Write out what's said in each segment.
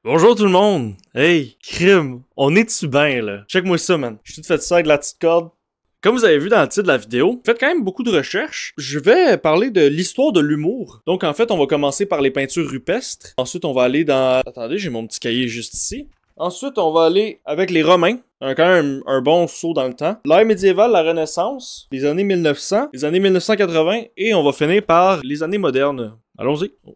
Bonjour tout le monde! Hey, crime! On est-tu bien là? Check-moi ça, man. J'ai tout fait ça avec la petite corde. Comme vous avez vu dans le titre de la vidéo, faites quand même beaucoup de recherches. Je vais parler de l'histoire de l'humour. Donc en fait, on va commencer par les peintures rupestres. Ensuite, on va aller dans... Attendez, j'ai mon petit cahier juste ici. Ensuite, on va aller avec les Romains. Quand même un bon saut dans le temps. L'ère médiévale, la Renaissance, les années 1900, les années 1980, et on va finir par les années modernes. Allons-y. Oh.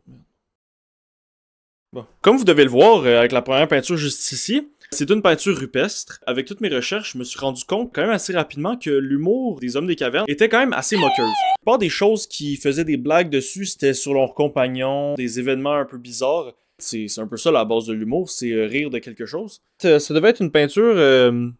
Bon. Comme vous devez le voir avec la première peinture juste ici, c'est une peinture rupestre. Avec toutes mes recherches, je me suis rendu compte quand même assez rapidement que l'humour des hommes des cavernes était quand même assez moqueuse. La plupart des choses qui faisaient des blagues dessus, c'était sur leurs compagnons, des événements un peu bizarres. C'est un peu ça la base de l'humour, c'est rire de quelque chose. Ça devait être une peinture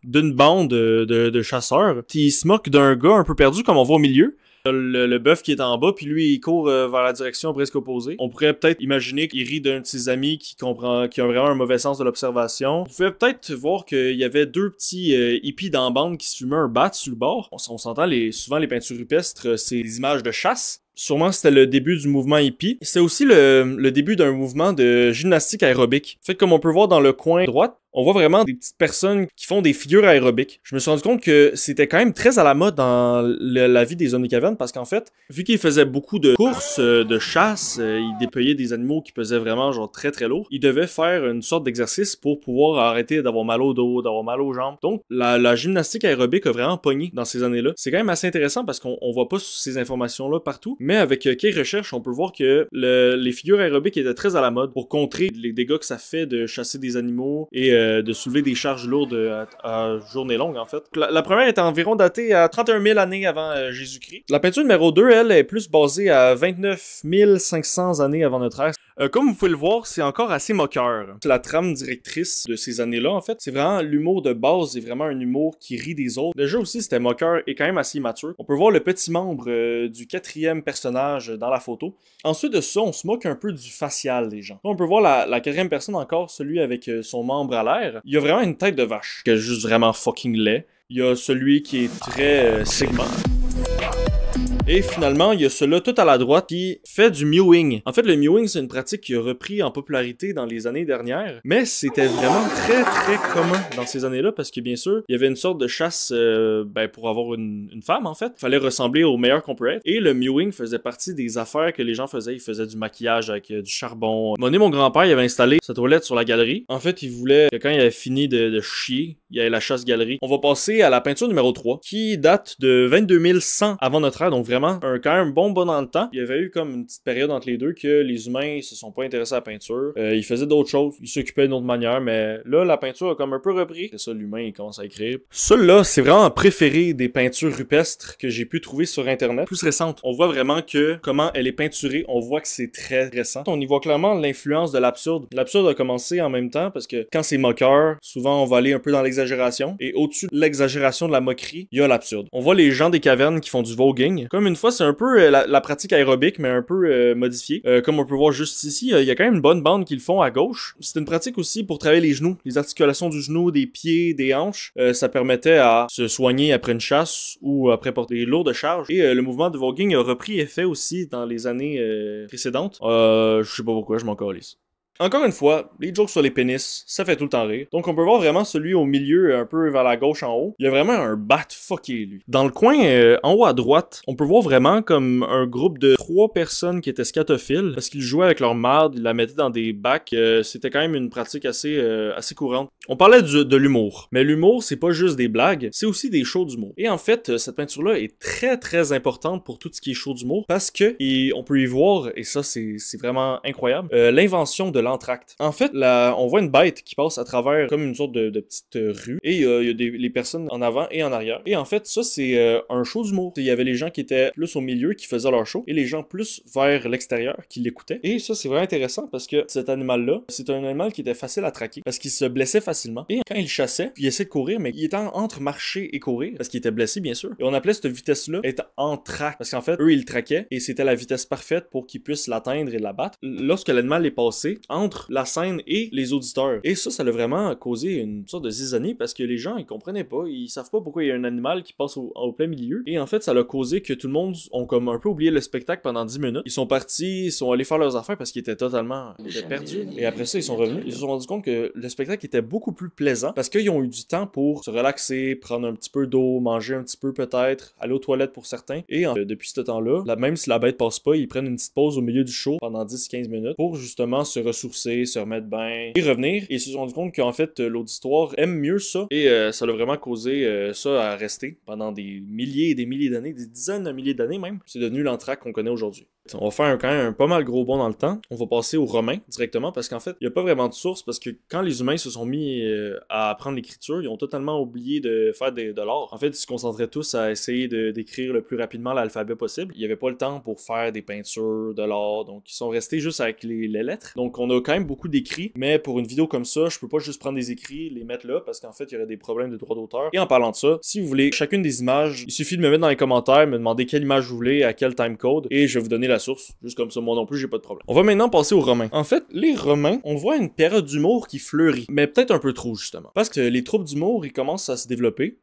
d'une bande de chasseurs qui se moquent d'un gars un peu perdu comme on voit au milieu. Le bœuf qui est en bas, puis lui, il court vers la direction presque opposée. On pourrait peut-être imaginer qu'il rit d'un de ses amis qui a vraiment un mauvais sens de l'observation. Vous pouvez peut-être voir qu'il y avait deux petits hippies dans la bande qui se fumaient un bat sur le bord. On s'entend, souvent les peintures rupestres, c'est des images de chasse. Sûrement c'était le début du mouvement hippie. C'était aussi le début d'un mouvement de gymnastique aérobique. En fait, comme on peut voir dans le coin droit, on voit vraiment des petites personnes qui font des figures aérobiques. Je me suis rendu compte que c'était quand même très à la mode dans la vie des hommes des cavernes parce qu'en fait, vu qu'ils faisaient beaucoup de courses, de chasse, ils dépeyaient des animaux qui pesaient vraiment genre très très lourd, ils devaient faire une sorte d'exercice pour pouvoir arrêter d'avoir mal au dos, d'avoir mal aux jambes. Donc, la gymnastique aérobique a vraiment pogné dans ces années-là. C'est quand même assez intéressant parce qu'on voit pas ces informations-là partout, mais avec quelques recherches, on peut voir que les figures aérobiques étaient très à la mode pour contrer les dégâts que ça fait de chasser des animaux et de soulever des charges lourdes à journée longue, en fait. La première est environ datée à 31 000 années avant Jésus-Christ. La peinture numéro 2, elle, est plus basée à 29 500 années avant notre ère. Comme vous pouvez le voir, c'est encore assez moqueur. C'est la trame directrice de ces années-là, en fait. C'est vraiment l'humour de base, c'est vraiment un humour qui rit des autres. Le jeu aussi, c'était moqueur et quand même assez immature. On peut voir le petit membre du quatrième personnage dans la photo. Ensuite de ça, on se moque un peu du facial des gens. Là, on peut voir la quatrième personne encore, celui avec son membre à l'air. Il y a vraiment une tête de vache, qui est juste vraiment fucking laid. Il y a celui qui est très segment. Et finalement, il y a celui-là tout à la droite qui fait du mewing. En fait, le mewing, c'est une pratique qui a repris en popularité dans les années dernières, mais c'était vraiment très très commun dans ces années-là parce que bien sûr, il y avait une sorte de chasse pour avoir une femme en fait. Il fallait ressembler au meilleur qu'on peut être. Et le mewing faisait partie des affaires que les gens faisaient. Ils faisaient du maquillage avec du charbon. Mon grand-père, il avait installé sa toilette sur la galerie. En fait, il voulait que quand il avait fini de chier, il y avait la chasse-galerie. On va passer à la peinture numéro 3, qui date de 22 100 avant notre ère, donc vraiment quand même bon dans le temps. Il y avait eu comme une petite période entre les deux que les humains se sont pas intéressés à la peinture. Ils faisaient d'autres choses, ils s'occupaient d'une autre manière, mais là, la peinture a comme un peu repris. C'est ça, l'humain, il commence à écrire. Celui-là, c'est vraiment un préféré des peintures rupestres que j'ai pu trouver sur Internet. Plus récente. On voit vraiment que comment elle est peinturée, on voit que c'est très récent. On y voit clairement l'influence de l'absurde. L'absurde a commencé en même temps parce que quand c'est moqueur, souvent on va aller un peu dans l'exagération. Et au-dessus de l'exagération de la moquerie, il y a l'absurde. On voit les gens des cavernes qui font du voguing. Comme une fois, c'est un peu la pratique aérobique, mais un peu modifiée. Comme on peut voir juste ici, il y a quand même une bonne bande qui le font à gauche. C'est une pratique aussi pour travailler les genoux, les articulations du genou, des pieds, des hanches. Ça permettait à se soigner après une chasse ou après porter des lourdes charges. Et le mouvement de voguing a repris effet aussi dans les années précédentes. Je sais pas pourquoi, je m'en calisse. Encore une fois, les jokes sur les pénis, ça fait tout le temps rire. Donc on peut voir vraiment celui au milieu, un peu vers la gauche en haut. Il y a vraiment un bat fucké, lui. Dans le coin, en haut à droite, on peut voir vraiment comme un groupe de 3 personnes qui étaient scatophiles, parce qu'ils jouaient avec leur marde, ils la mettaient dans des bacs. C'était quand même une pratique assez courante. On parlait de l'humour. Mais l'humour, c'est pas juste des blagues, c'est aussi des shows d'humour. Et en fait, cette peinture-là est très très importante pour tout ce qui est show d'humour, parce que on peut y voir, et ça c'est vraiment incroyable, l'invention de l'entracte. En fait, on voit une bête qui passe à travers comme une sorte de petite rue, et il y a les personnes en avant et en arrière. Et en fait, ça c'est un show d'humour. Il y avait les gens qui étaient plus au milieu qui faisaient leur show, et les gens plus vers l'extérieur qui l'écoutaient. Et ça c'est vraiment intéressant parce que cet animal-là, c'est un animal qui était facile à traquer, parce qu'il se blessait facilement. Et quand il chassait, puis il essayait de courir, mais il était entre marcher et courir, parce qu'il était blessé bien sûr. Et on appelait cette vitesse-là être en traque, parce qu'en fait, eux ils le traquaient, et c'était la vitesse parfaite pour qu'ils puissent l'atteindre et l'abattre. Lorsque l'animal est passé entre la scène et les auditeurs. Et ça a vraiment causé une sorte de zizanie parce que les gens, ils comprenaient pas, ils savent pas pourquoi il y a un animal qui passe au plein milieu. Et en fait, ça a causé que tout le monde ont comme un peu oublié le spectacle pendant 10 minutes. Ils sont partis, ils sont allés faire leurs affaires parce qu'ils étaient totalement perdus. Et après ça, ils sont revenus. Ils se sont rendus compte que le spectacle était beaucoup plus plaisant parce qu'ils ont eu du temps pour se relaxer, prendre un petit peu d'eau, manger un petit peu peut-être, aller aux toilettes pour certains. Et depuis ce temps-là, même si la bête passe pas, ils prennent une petite pause au milieu du show pendant 10-15 minutes pour justement se ressourcer, se remettre bien et revenir. Et ils se sont rendus compte qu'en fait, l'auditoire aime mieux ça. Et ça a vraiment causé ça à rester pendant des milliers et des milliers d'années, des dizaines de milliers d'années même. C'est devenu l'entracte qu'on connaît aujourd'hui. On va faire quand même un pas mal gros bond dans le temps. On va passer aux Romains directement parce qu'en fait, il n'y a pas vraiment de source parce que quand les humains se sont mis à apprendre l'écriture, ils ont totalement oublié de faire de l'art. En fait, ils se concentraient tous à essayer d'écrire le plus rapidement l'alphabet possible. Il n'y avait pas le temps pour faire des peintures, de l'art, donc ils sont restés juste avec les lettres. Donc on a quand même beaucoup d'écrits, mais pour une vidéo comme ça, je peux pas juste prendre des écrits, les mettre là parce qu'en fait, il y aurait des problèmes de droit d'auteur. Et en parlant de ça, si vous voulez chacune des images, il suffit de me mettre dans les commentaires, me demander quelle image vous voulez, à quel timecode, et je vais vous donner la source. Juste comme ça, moi non plus, j'ai pas de problème. On va maintenant passer aux Romains. En fait, les Romains, on voit une période d'humour qui fleurit, mais peut-être un peu trop justement. Parce que les troupes d'humour, ils commencent à se développer.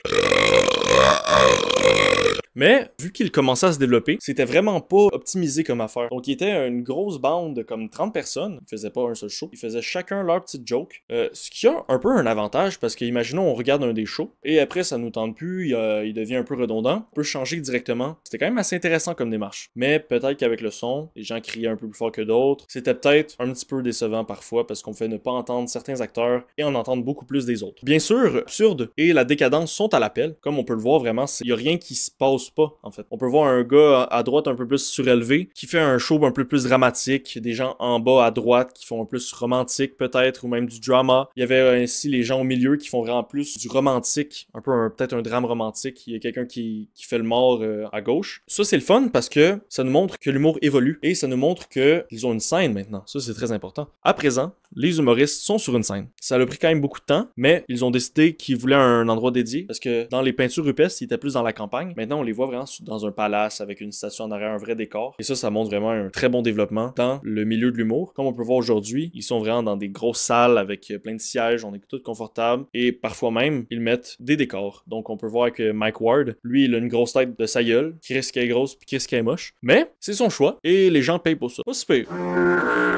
Mais, vu qu'il commençait à se développer, c'était vraiment pas optimisé comme affaire. Donc, il était une grosse bande de comme 30 personnes. Ils faisaient pas un seul show. Ils faisaient chacun leur petite joke. Ce qui a un peu un avantage parce que, imaginons, on regarde un des shows et après, ça nous tente plus. Il devient un peu redondant. On peut changer directement. C'était quand même assez intéressant comme démarche. Mais peut-être qu'avec le son, les gens criaient un peu plus fort que d'autres. C'était peut-être un petit peu décevant parfois parce qu'on fait ne pas entendre certains acteurs et en entendre beaucoup plus des autres. Bien sûr, l'absurde et la décadence sont à l'appel. Comme on peut le voir vraiment, il y a rien qui se passe pas, en fait. On peut voir un gars à droite un peu plus surélevé qui fait un show un peu plus dramatique, des gens en bas à droite qui font un plus romantique peut-être, ou même du drama. Il y avait ainsi les gens au milieu qui font vraiment plus du romantique, un peu peut-être un drame romantique. Il y a quelqu'un qui fait le mort à gauche. Ça, c'est le fun parce que ça nous montre que l'humour évolue et ça nous montre qu'ils ont une scène maintenant. Ça, c'est très important. À présent, les humoristes sont sur une scène. Ça a pris quand même beaucoup de temps, mais ils ont décidé qu'ils voulaient un endroit dédié parce que dans les peintures rupestres, ils étaient plus dans la campagne. Maintenant, on les voit vraiment dans un palace avec une statue en arrière, un vrai décor. Et ça montre vraiment un très bon développement dans le milieu de l'humour. Comme on peut voir aujourd'hui, ils sont vraiment dans des grosses salles avec plein de sièges, on est tous confortables et parfois même, ils mettent des décors. Donc, on peut voir que Mike Ward, lui, il a une grosse tête de sa gueule, Chris qui est grosse puis Chris qui est moche. Mais, c'est son choix et les gens payent pour ça. Pas si pire.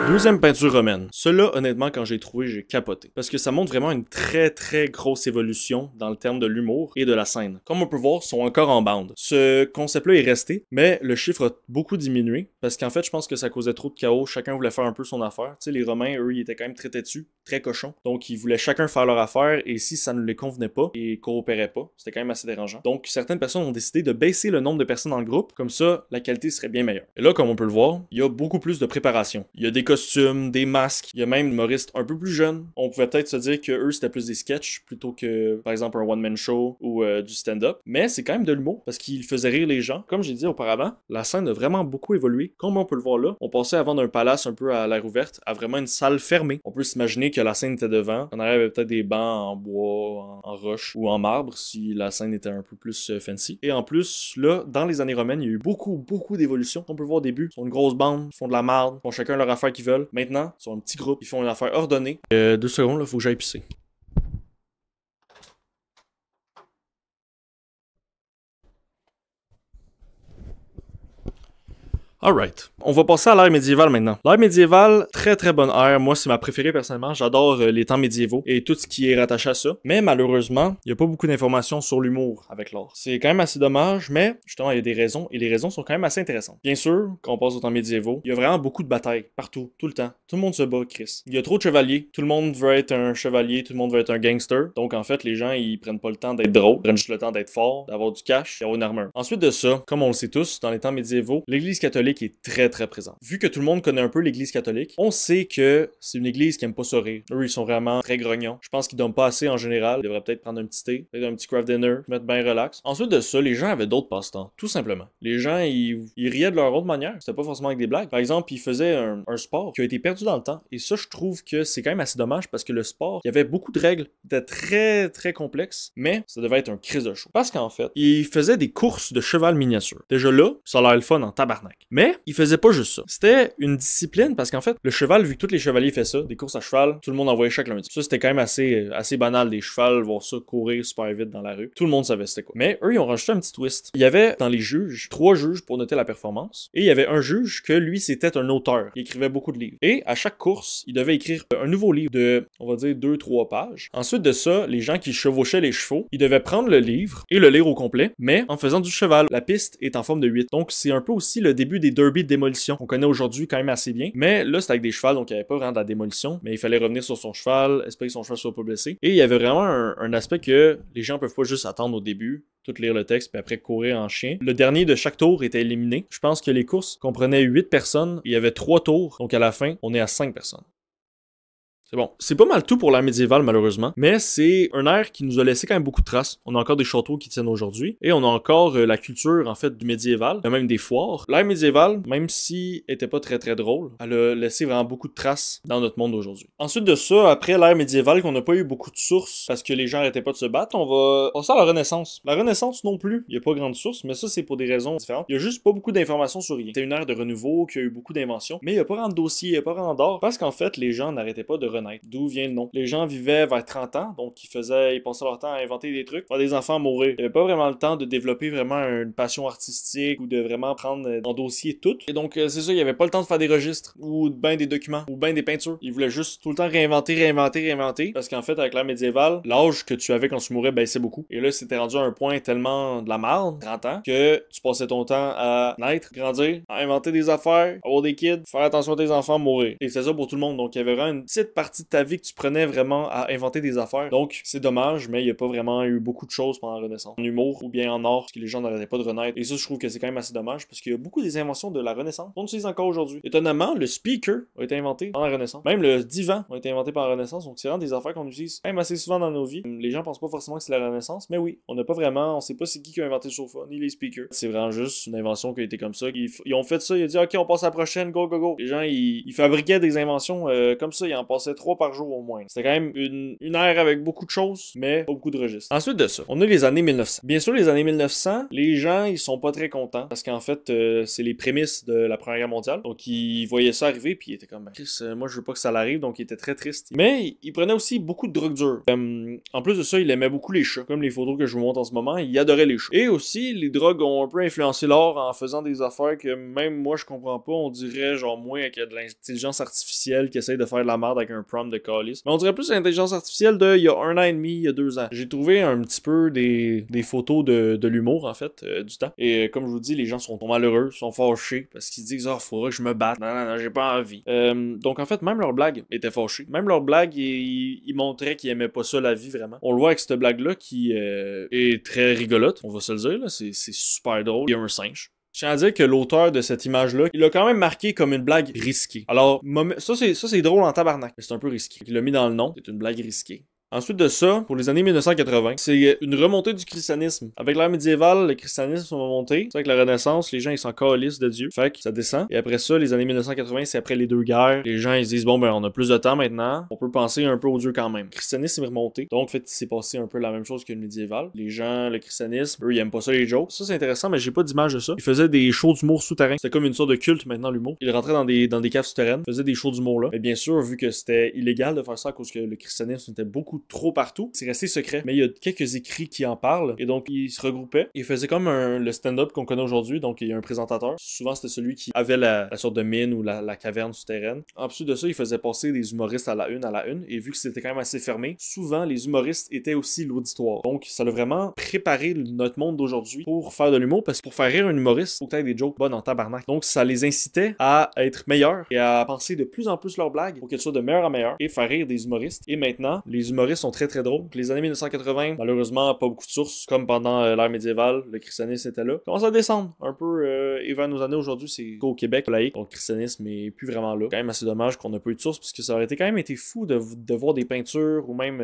Deuxième peinture romaine. Cela, honnêtement, quand j'ai trouvé, j'ai capoté. Parce que ça montre vraiment une très très grosse évolution dans le terme de l'humour et de la scène. Comme on peut voir, ils sont encore en bande. Ce concept-là est resté, mais le chiffre a beaucoup diminué. Parce qu'en fait, je pense que ça causait trop de chaos. Chacun voulait faire un peu son affaire. Tu sais, les Romains, eux, ils étaient quand même très têtus, très cochons. Donc, ils voulaient chacun faire leur affaire et si ça ne les convenait pas, ils coopéraient pas. C'était quand même assez dérangeant. Donc, certaines personnes ont décidé de baisser le nombre de personnes dans le groupe. Comme ça, la qualité serait bien meilleure. Et là, comme on peut le voir, il y a beaucoup plus de préparation. Il y a des costumes, des masques. Il y a même des humoristes un peu plus jeunes. On pouvait peut-être se dire que eux, c'était plus des sketchs plutôt que, par exemple, un one-man show ou du stand-up. Mais c'est quand même de l'humour parce qu'ils faisaient rire les gens. Comme j'ai dit auparavant, la scène a vraiment beaucoup évolué. Comme on peut le voir là, on passait avant d'un palace un peu à l'air ouverte à vraiment une salle fermée. On peut s'imaginer que la scène était devant. On avait peut-être des bancs en bois, en roche ou en marbre si la scène était un peu plus fancy. Et en plus, là, dans les années romaines, il y a eu beaucoup d'évolutions. On peut le voir au début. Ils sont une grosse bande, ils font de la marde, ils font chacun leur affaire qu'ils veulent. Maintenant, ils sont un petit groupe, ils font une affaire ordonnée. 2 secondes, là, faut que j'aille pisser. Alright. On va passer à l'ère médiévale maintenant. L'ère médiévale, très très bonne ère. Moi, c'est ma préférée personnellement. J'adore les temps médiévaux et tout ce qui est rattaché à ça. Mais malheureusement, il n'y a pas beaucoup d'informations sur l'humour avec l'art. C'est quand même assez dommage, mais justement, il y a des raisons et les raisons sont quand même assez intéressantes. Bien sûr, quand on passe aux temps médiévaux, il y a vraiment beaucoup de batailles partout, tout le temps. Tout le monde se bat, Chris. Il y a trop de chevaliers. Tout le monde veut être un chevalier, tout le monde veut être un gangster. Donc en fait, les gens, ils prennent pas le temps d'être drôles, ils prennent juste le temps d'être fort, d'avoir du cash, d'avoir une armure. Ensuite de ça, comme on le sait tous, dans les temps médiévaux, l'Église catholique est très très présente. Vu que tout le monde connaît un peu l'Église catholique, on sait que c'est une église qui aime pas se rire. Eux, ils sont vraiment très grognons. Je pense qu'ils dorment pas assez en général. Ils devraient peut-être prendre un petit thé, peut-être un petit craft dinner, se mettre bien relax. Ensuite de ça, les gens avaient d'autres passe-temps, tout simplement. Les gens, ils riaient de leur autre manière. C'était pas forcément avec des blagues. Par exemple, ils faisaient un sport qui a été perdu dans le temps. Et ça, je trouve que c'est quand même assez dommage parce que le sport, il y avait beaucoup de règles, c'était très très complexe, mais ça devait être un crise de show. Parce qu'en fait, ils faisaient des courses de cheval miniature. Déjà là, ça a l'air le fun en tabarnak. Mais Mais il faisait pas juste ça. C'était une discipline parce qu'en fait, le cheval, vu que tous les chevaliers faisaient ça, des courses à cheval, tout le monde en voyait chaque lundi. Ça, c'était quand même assez banal, des chevals, voir ça courir super vite dans la rue. Tout le monde savait c'était quoi. Mais eux, ils ont rajouté un petit twist. Il y avait dans les juges 3 juges pour noter la performance. Et il y avait un juge que lui, c'était un auteur. Il écrivait beaucoup de livres. Et à chaque course, il devait écrire un nouveau livre de, on va dire, 2-3 pages. Ensuite de ça, les gens qui chevauchaient les chevaux, ils devaient prendre le livre et le lire au complet, mais en faisant du cheval. La piste est en forme de 8. Donc, c'est un peu aussi le début des derbies de démolition qu'on connaît aujourd'hui quand même assez bien. Mais là, c'était avec des chevals, donc il n'y avait pas vraiment de la démolition, mais il fallait revenir sur son cheval, espérer que son cheval soit pas blessé. Et il y avait vraiment un aspect que les gens peuvent pas juste attendre au début, tout lire le texte, puis après courir en chien. Le dernier de chaque tour était éliminé. Je pense que les courses comprenaient 8 personnes. Il y avait 3 tours, donc à la fin, on est à 5 personnes. C'est bon. C'est pas mal tout pour l'ère médiévale, malheureusement. Mais c'est un ère qui nous a laissé quand même beaucoup de traces. On a encore des châteaux qui tiennent aujourd'hui. Et on a encore la culture, en fait, du médiéval. Il y a même des foires. L'ère médiévale, même si elle était pas très très drôle, elle a laissé vraiment beaucoup de traces dans notre monde d'aujourd'hui. Ensuite de ça, après l'ère médiévale, qu'on n'a pas eu beaucoup de sources parce que les gens arrêtaient pas de se battre, on va passer à la Renaissance. La Renaissance non plus. Il y a pas grande source, mais ça c'est pour des raisons différentes. Il y a juste pas beaucoup d'informations sur rien. C'est une ère de renouveau qui a eu beaucoup d'inventions, mais il y a pas grand dossier, il y a pas grand d'or parce qu'en fait, les gens n'arrêtaient pas de renaître. D'où vient le nom. Les gens vivaient vers 30 ans, donc ils passaient leur temps à inventer des trucs, voir des enfants mourir. Il n'y avait pas vraiment le temps de développer vraiment une passion artistique ou de vraiment prendre en dossier tout. Et donc, c'est ça, il n'y avait pas le temps de faire des registres ou ben des documents ou ben des peintures. Ils voulaient juste tout le temps réinventer parce qu'en fait, avec l'ère médiévale, l'âge que tu avais quand tu mourais baissait beaucoup. Et là, c'était rendu à un point tellement de la merde, 30 ans, que tu passais ton temps à naître, grandir, à inventer des affaires, avoir des kids, faire attention à tes enfants, mourir. Et c'est ça pour tout le monde. Donc, il y avait vraiment une petite partie de ta vie que tu prenais vraiment à inventer des affaires. Donc, c'est dommage, mais il n'y a pas vraiment eu beaucoup de choses pendant la Renaissance. En humour ou bien en art, parce que les gens n'arrêtaient pas de renaître. Et ça, je trouve que c'est quand même assez dommage, parce qu'il y a beaucoup des inventions de la Renaissance qu'on utilise encore aujourd'hui. Étonnamment, le speaker a été inventé pendant la Renaissance. Même le divan a été inventé par la Renaissance, donc c'est vraiment des affaires qu'on utilise quand même assez souvent dans nos vies. Les gens pensent pas forcément que c'est la Renaissance, mais oui, on n'a pas vraiment, on sait pas c'est qui a inventé le sofa, ni les speakers. C'est vraiment juste une invention qui a été comme ça. Ils ont fait ça, ils ont dit, ok, on passe à la prochaine, go, go, go. Les gens, ils fabriquaient des inventions comme ça, ils en passaient 3 par jour au moins. C'était quand même une ère avec beaucoup de choses, mais pas beaucoup de registres. Ensuite de ça, on a les années 1900. Bien sûr, les années 1900, les gens, ils sont pas très contents parce qu'en fait, c'est les prémices de la Première Guerre mondiale. Donc, ils voyaient ça arriver, puis ils étaient comme, Chris, moi, je veux pas que ça l'arrive, donc ils étaient très tristes. Mais ils prenaient aussi beaucoup de drogue dure. En plus de ça, il aimait beaucoup les chats. Comme les photos que je vous montre en ce moment, il adorait les chats. Et aussi, les drogues ont un peu influencé l'art en faisant des affaires que même moi, je comprends pas. On dirait, genre, moins qu'il y a de l'intelligence artificielle qui essaye de faire de la merde avec un prompt de calice. Mais on dirait plus l'intelligence artificielle de il y a 1 an et demi, il y a 2 ans. J'ai trouvé un petit peu des photos de l'humour, en fait, du temps. Et comme je vous dis, les gens sont malheureux, sont fâchés, parce qu'ils disent, oh, faudrait que je me batte. Non, j'ai pas envie. Donc, en fait, même leurs blagues étaient fâchées. Même leurs blagues, ils montraient qu'ils aimaient pas ça, la vie, vraiment. On le voit avec cette blague-là qui est très rigolote, on va se le dire, là. C'est super drôle. Il y a un singe. Je tiens à dire que l'auteur de cette image-là, il l'a quand même marqué comme une blague risquée. Alors, ça c'est drôle en tabarnak, mais c'est un peu risqué. Il l'a mis dans le nom, c'est une blague risquée. Ensuite de ça, pour les années 1980, c'est une remontée du christianisme. Avec l'ère médiévale, le christianisme va monter. C'est avec la Renaissance, les gens ils s'en calissent de Dieu. Fait que ça descend. Et après ça, les années 1980, c'est après les 2 guerres. Les gens ils se disent bon ben on a plus de temps maintenant, on peut penser un peu au Dieu quand même. Le christianisme est remonté. Donc en fait, c'est passé un peu la même chose que le médiéval. Les gens, le christianisme, eux ils aiment pas ça les jokes. Ça c'est intéressant, mais j'ai pas d'image de ça. Ils faisaient des shows d'humour souterrains. C'était comme une sorte de culte maintenant l'humour. Ils rentraient dans des caves souterraines, faisaient des shows d'humour là. Mais bien sûr, vu que c'était illégal de faire ça à cause que le christianisme était beaucoup trop partout. C'est resté secret, mais il y a quelques écrits qui en parlent, et donc ils se regroupaient, ils faisaient comme le stand-up qu'on connaît aujourd'hui, donc il y a un présentateur, souvent c'était celui qui avait la sorte de mine ou la caverne souterraine. En plus de ça, il faisait passer des humoristes à la une, et vu que c'était quand même assez fermé, souvent les humoristes étaient aussi l'auditoire. Donc ça a vraiment préparé notre monde d'aujourd'hui pour faire de l'humour, parce que pour faire rire un humoriste, faut que t'aies des jokes bonnes en tabarnak. Donc ça les incitait à être meilleurs et à penser de plus en plus leurs blagues pour qu'elles soient de meilleur en meilleur et faire rire des humoristes. Et maintenant, les humoristes sont très très drôles. Les années 1980, malheureusement, pas beaucoup de sources, comme pendant l'ère médiévale, le christianisme était là. Commence à descendre un peu, et vers nos années aujourd'hui, c'est au Québec, laïque, donc le christianisme est plus vraiment là. Quand même assez dommage qu'on n'a pas eu de sources, parce que ça aurait quand même été fou de voir des peintures ou même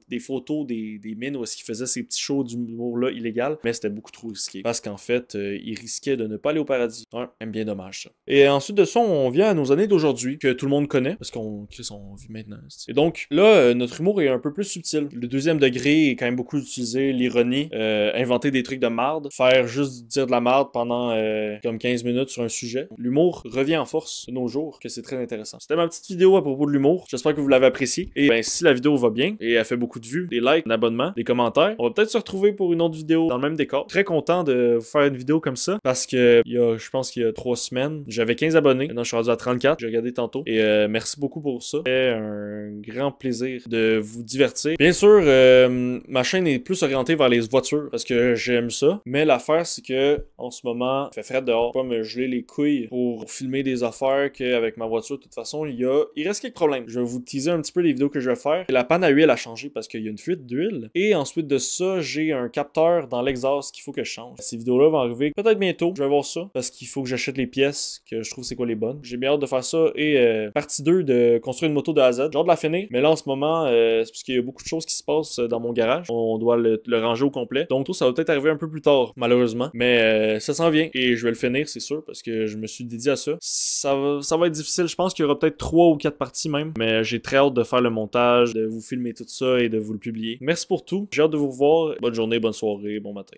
des photos des mines où est-ce qu'ils faisaient ces petits shows d'humour-là illégal, mais c'était beaucoup trop risqué, parce qu'en fait, ils risquaient de ne pas aller au paradis. Ouais, même bien dommage ça. Et ensuite de ça, on vient à nos années d'aujourd'hui, que tout le monde connaît, parce qu'on vit maintenant. Et donc, là, notre humour est un peu plus subtil. Le deuxième degré est quand même beaucoup utilisé, l'ironie, inventer des trucs de marde, faire juste dire de la marde pendant comme 15 minutes sur un sujet. L'humour revient en force de nos jours, que c'est très intéressant. C'était ma petite vidéo à propos de l'humour. J'espère que vous l'avez apprécié. Et ben si la vidéo va bien et elle fait beaucoup de vues, des likes, un abonnement, des commentaires, on va peut-être se retrouver pour une autre vidéo dans le même décor. Très content de vous faire une vidéo comme ça parce que je pense qu'il y a 3 semaines, j'avais 15 abonnés. Maintenant je suis rendu à 34. J'ai regardé tantôt. Et merci beaucoup pour ça. C'était un grand plaisir de vous divertir. Bien sûr, ma chaîne est plus orientée vers les voitures parce que j'aime ça. Mais l'affaire, c'est que en ce moment, il fait frais dehors. Je peux pas me geler les couilles pour filmer des affaires qu'avec ma voiture, de toute façon, il reste quelques problèmes. Je vais vous teaser un petit peu les vidéos que je vais faire. La panne à huile a changé parce qu'il y a une fuite d'huile. Et ensuite de ça, j'ai un capteur dans l'exhaust qu'il faut que je change. Ces vidéos-là vont arriver peut-être bientôt. Je vais voir ça parce qu'il faut que j'achète les pièces que je trouve c'est quoi les bonnes. J'ai bien hâte de faire ça. Et partie 2 de construire une moto de A à Z. J'ai hâte de la finir. Mais là, en ce moment, c'est parce qu'il y a beaucoup de choses qui se passent dans mon garage. On doit le ranger au complet. Donc, tout ça va peut-être arriver un peu plus tard, malheureusement. Mais ça s'en vient. Et je vais le finir, c'est sûr, parce que je me suis dédié à ça. Ça va être difficile. Je pense qu'il y aura peut-être 3 ou 4 parties même. Mais j'ai très hâte de faire le montage, de vous filmer tout ça et de vous le publier. Merci pour tout. J'ai hâte de vous revoir. Bonne journée, bonne soirée, bon matin.